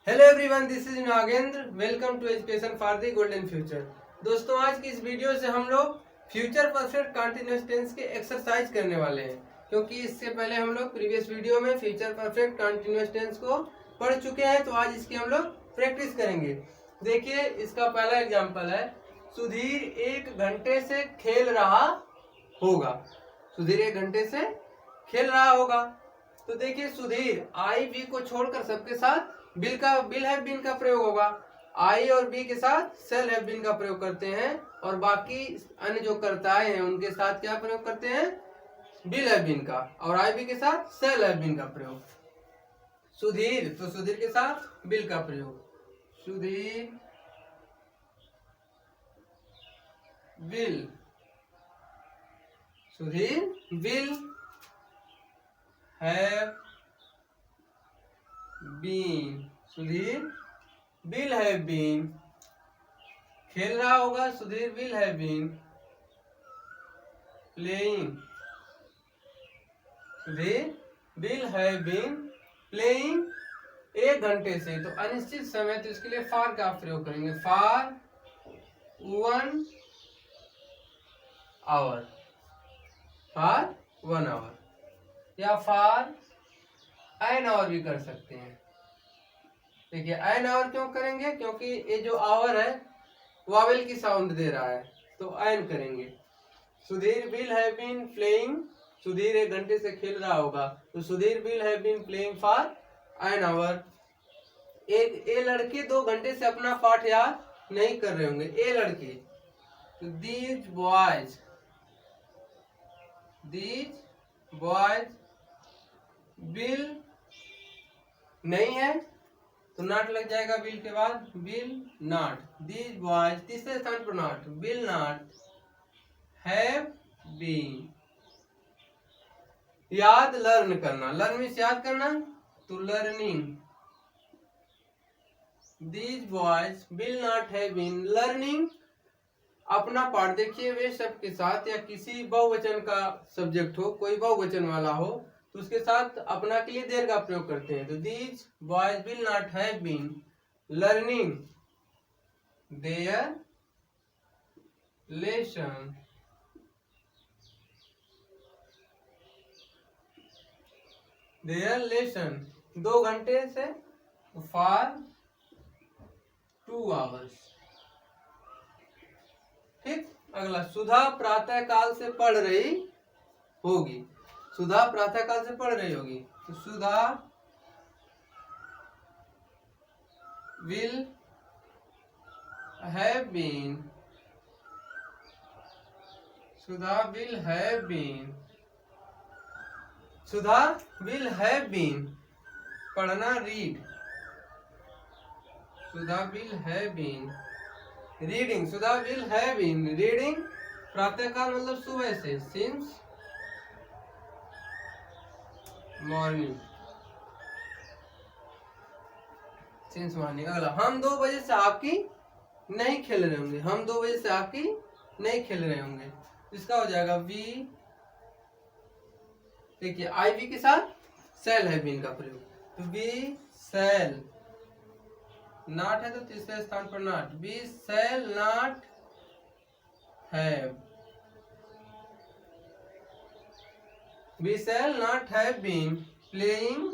Hello everyone, this is Nagendra. Welcome to education for the golden future. दोस्तों, आज की इस वीडियो से हम लोग फ्यूचर परफेक्ट कंटीन्यूअस टेंस के एक्सरसाइज करने वाले हैं, क्योंकि इससे पहले हम लोग प्रीवियस वीडियो में फ्यूचर परफेक्ट कंटीन्यूअस टेंस को पढ़ चुके हैं। तो आज इसकी हम लोग प्रैक्टिस करेंगे। देखिए, इसका पहला एग्जाम्पल है, सुधीर 1 घंटे से खेल रहा होगा। सुधीर 1 घंटे से खेल रहा होगा। तो देखिए, सुधीर आई बी को छोड़कर सबके साथ बिल हैव बीन का प्रयोग होगा। आई और बी के साथ सेल हैव बीन का प्रयोग करते हैं, और बाकी अन्य जो कर्ताएं हैं उनके साथ क्या प्रयोग करते हैं? बिल हैव बीन का। और आई बी के साथ सेल हैव बीन का प्रयोग। सुधीर, तो सुधीर के साथ बिल का प्रयोग। Sudhir will, Sudhir will have been, Sudhir will have been खेल रहा होगा। Sudhir will have been playing, Sudhir will have been playing 1 घंटे से। तो अनिश्चित समय, तो इसके लिए फॉर का प्रयोग करेंगे। फॉर 1 आवर, फॉर 1 आवर, या फॉर एन आवर भी कर सकते हैं। देखिए, एन आवर क्यों करेंगे? क्योंकि ये जो आवर है वावेल की साउंड दे रहा है, तो एन करेंगे। Sudhir will have been playing, Sudhir 1 घंटे से खेल रहा होगा, तो Sudhir will have been playing for an hour. ये लड़के 2 घंटे से अपना पाठ याद नहीं कर रहे होंगे। ये लड़के, तो दीज बॉयज विल नहीं है, तो नॉट लग जाएगा बिल के बाद। विल नॉट, दीज बॉयज तीसरे स्थान पर not, will not have been. याद, लर्न करना, लर्न मीन्स याद करना, तो learning. These boys will not have been learning. अपना पाठ देखिए, वे सब के साथ या किसी बहुवचन का सब्जेक्ट हो, कोई बहुवचन वाला हो, तो उसके साथ अपना के लिए देर का प्रयोग करते हैं। तो these boys will not have been learning their lesson, their lesson 2 घंटे से, फॉर 2 आवर्स। ठीक। अगला, सुधा प्रातः काल से पढ़ रही होगी। सुधा प्रातः काल से पढ़ रही होगी, तो Sudha will have been, Sudha will have been, Sudha will have been पढ़ना, read, Sudha will have been reading, Sudha will have been reading प्रातःकाल मतलब सुबह से, सिंस मॉर्निंग, सिंस मॉर्निंग। अगला, हम 2 बजे से आपकी नहीं खेल रहे होंगे। हम 2 बजे से आपकी नहीं खेल रहे होंगे, इसका हो जाएगा वी। देखिए, आई वी के साथ सेल हैव बीन का प्रयोग, तो वी सेल नॉट है, तो तीसरे स्थान पर not, we shall not have, we shall not have been playing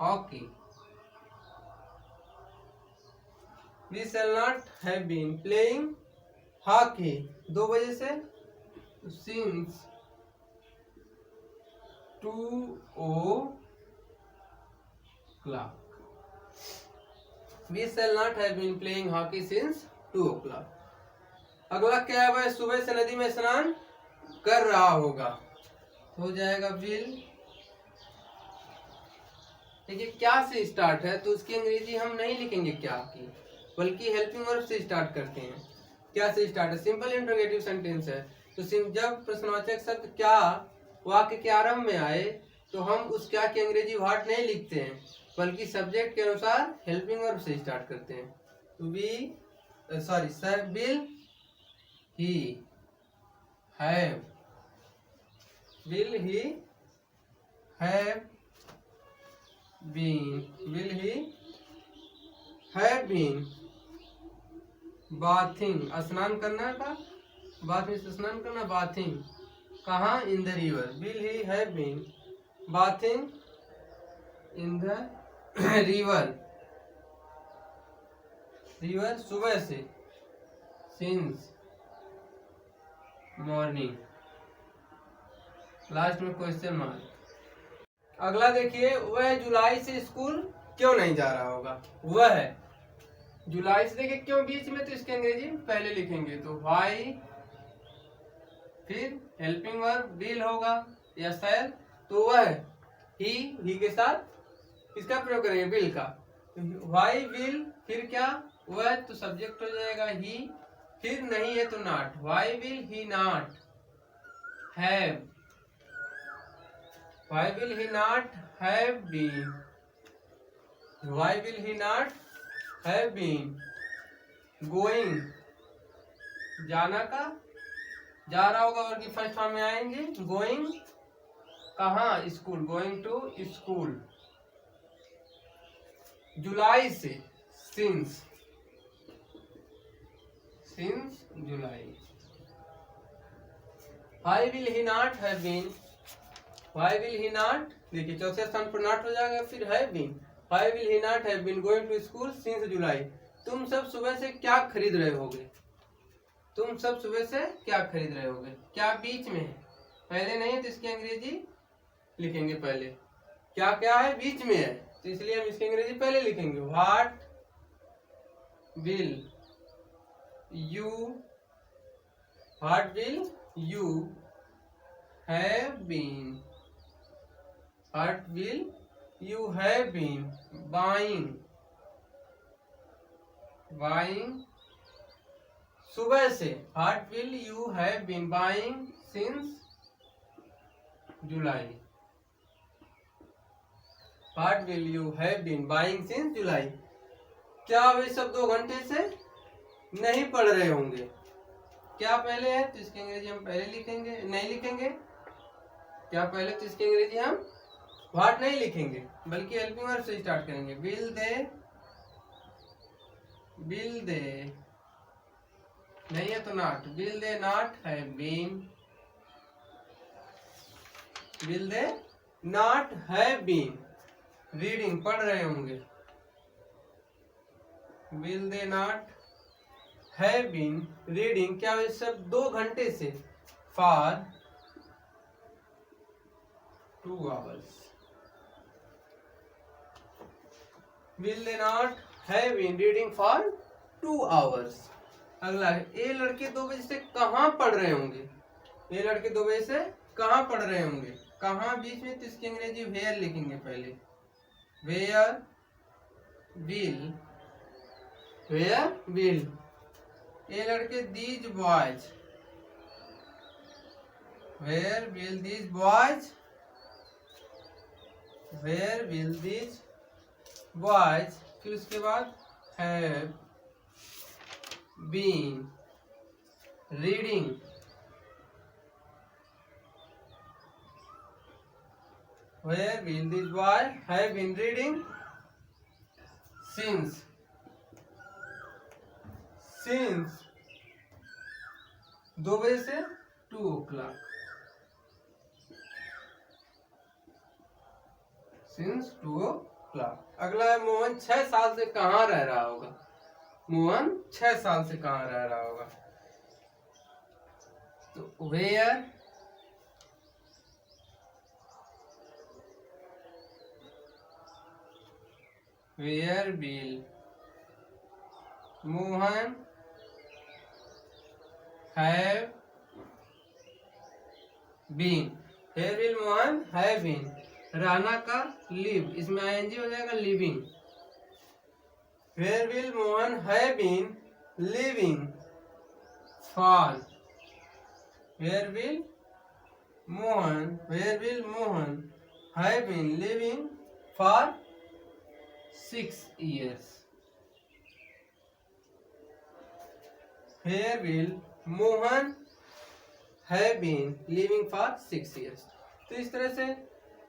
hockey, we shall not have been playing hockey 2 बजे से, since 2 o'clock, we shall not have been playing hockey since 2 o'clock। अगला क्या है? वह सुबह से नदी में स्नान कर रहा होगा, हो जाएगा विल। देखिए, क्या से स्टार्ट है, तो उसकी अंग्रेजी हम नहीं लिखेंगे क्या की, बल्कि हेल्पिंग वर्ब से स्टार्ट करते हैं। क्या से स्टार्ट है? सिंपल इंटरोगेटिव सेंटेंस है, तो जब प्रश्नवाचक शब्द क्या वाक्य के आरंभ में आए, तो हम उस क्या की अंग्रेजी व्हाट नहीं लिखते हैं, बल्कि सब्जेक्ट के अनुसार हेल्पिंग वर्ब से स्टार्ट करते हैं। तो will he have, will he have been, will he have been bathing, स्नान करना का, बाथ में स्नान करना, बाथिंग कहाँ, in the river, will he have been bathing in the river, river सुबह से, सिंस मॉर्निंग, लास्ट में क्वेश्चन मार्क। अगला देखिए, वह जुलाई से स्कूल क्यों नहीं जा रहा होगा। वह है जुलाई से, देखिए क्यों बीच में, तो इसके अंग्रेजी में पहले लिखेंगे तो वाई, फिर हेल्पिंग वर्ब विल होगा या शायद, तो वह ही के साथ इसका प्रयोग करेंगे विल का, वाई विल, फिर क्या वह, तो सब्जेक्ट हो जाएगा ही, फिर नहीं है तो not, why will he not have, why will he not have been, why will he not have been going, जाना का, जा रहा होगा और की फर्स्ट फॉर्म में आएंगे, गोइंग कहाँ, स्कूल, गोइंग टू स्कूल, जुलाई से, since, since July, why will he not have been, why will he not, देखिए चौथे स्थान पर नॉट हो जाएगा, फिर have been, why will he not have been going to school since July, तुम सब सुबह से क्या खरीद रहे होगे, तुम सब सुबह से क्या खरीद रहे होगे, क्या बीच में है, पहले नहीं है तो इसकी अंग्रेजी लिखेंगे पहले, क्या क्या है बीच में है, तो इसलिए हम इसकी अंग्रेजी पहले लिखेंगे, what will you, what will you have been, what will you have been buying, buying सुबह से, what will you have been buying since July, what will you have been buying since July, क्या वे सब 2 घंटे से नहीं पढ़ रहे होंगे, क्या पहले है तो इसकी अंग्रेजी हम पहले लिखेंगे, नहीं लिखेंगे, क्या पहले तो इसकी अंग्रेजी हम व्हाट नहीं लिखेंगे बल्कि हेल्पिंग वर्ब से स्टार्ट करेंगे, विल दे नहीं है तो not, will they not have been, will they not have been reading, पढ़ रहे होंगे, will they not have been reading, क्या वे सब 2 घंटे से, for 2 hours, will they not have been reading for 2 hours। अगला है, ये लड़के 2 बजे से कहाँ पढ़ रहे होंगे, ये लड़के 2 बजे से कहाँ पढ़ रहे होंगे, कहाँ बीच में, तो इसकी अंग्रेजी वेयर लिखेंगे पहले, वेयर विल, ये लड़के these boys, where will these boys, where will these boys, फिर उसके बाद have been reading, where will these boys have been reading since 2 बजे से 2 o'clock, सिंस 2 o'clock। अगला है, मोहन 6 साल से कहाँ रह रहा होगा, मोहन 6 साल से कहाँ रह रहा होगा, तो where will Mohan have been, where will Mohan have been, रहना का लिव, इसमें आईएनजी हो जाएगा living, where will Mohan have been living for, where will Mohan have been living for 6 years, where will Mohan have been living for 6 years। तो इस तरह से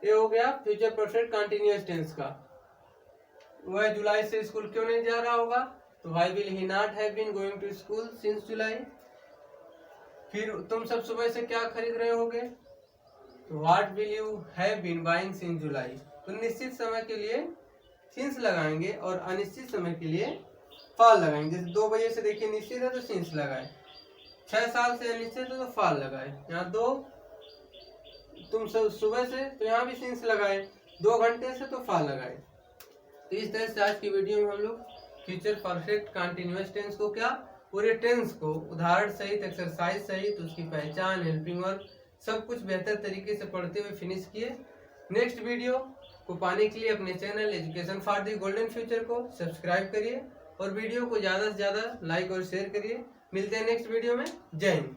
ये हो गया फ्यूचर परफेक्ट कंटिन्यूअस टेंस का। वह जुलाई से स्कूल क्यों नहीं जा रहा होगा, तो why will he not have been going to school since July. फिर तुम सब सुबह से क्या खरीद रहे होगे, तो what will you have been buying since July. तो निश्चित समय के लिए सिंस लगाएंगे और अनिश्चित समय के लिए फाल लगाएंगे। जैसे 2 बजे से देखिए निश्चित है तो सिंस लगाए, 6 साल से अनिश्चित है तो फाल लगाए। यहाँ 2 तुम सुबह से तो यहाँ भी सिंस लगाए, 2 घंटे से तो फाल लगाए। तो इस तरह से आज की वीडियो में हम लोग फ्यूचर परफेक्ट कंटिन्यूअस टेंस को क्या पूरे टेंस को उदाहरण सहित एक्सरसाइज सहित उसकी पहचान हेल्पिंग वर्ब सब कुछ बेहतर तरीके से पढ़ते हुए फिनिश किए। नेक्स्ट वीडियो को पाने के लिए अपने channel education for the golden future को सब्सक्राइब करिए और वीडियो को ज़्यादा से ज़्यादा लाइक और शेयर करिए। मिलते हैं नेक्स्ट वीडियो में। जय हिंद।